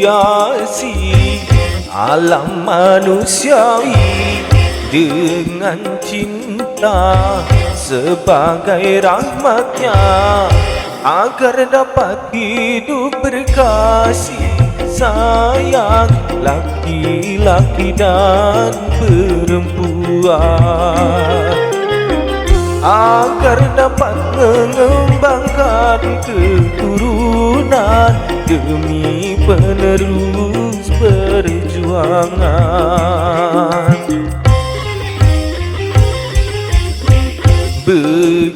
Dihiasi alam manusiawi dengan cinta sebagai rahmatnya, agar dapat hidup berkasih sayang laki-laki dan perempuan, agar dapat mengembangkan keturunan demi penerus perjuangan.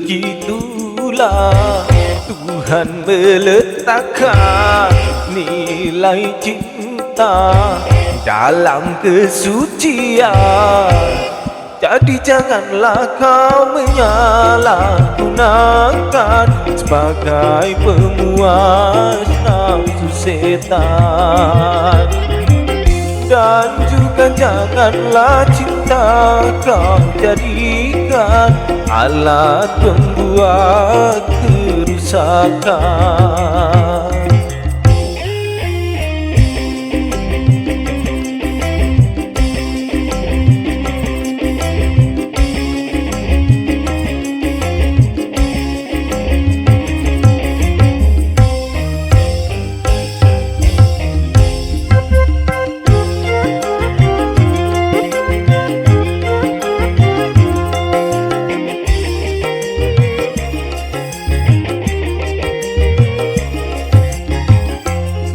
Begitulah Tuhan meletakkan nilai cinta dalam kesucian. Jadi janganlah kau menyalahgunakan sebagai pemuas nafsu setan. Dan juga janganlah cinta kau jadikan alat pembuat kerusakan.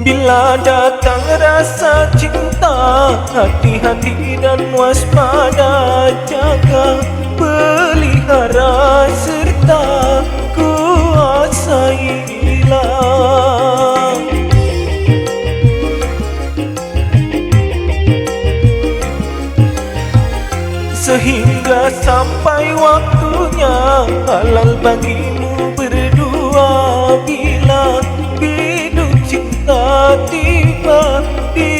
Bila datang rasa cinta, hati-hati dan waspada, jaga, pelihara serta kuasailah. Sehingga sampai waktunya halal bagimu berdua, bila hidup cinta tiba di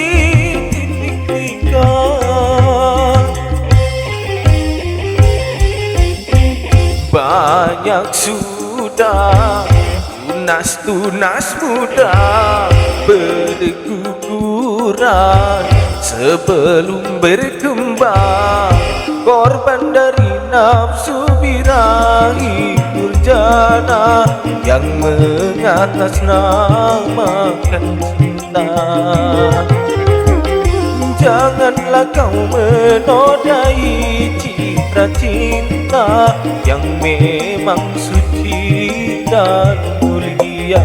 titik nikah. Banyak sudah tunas muda berguguran sebelum berkembang, korban dari nafsu birahi durjana yang mengatasnamakan cinta. Janganlah kau menodai citra cinta yang memang suci dan mulia.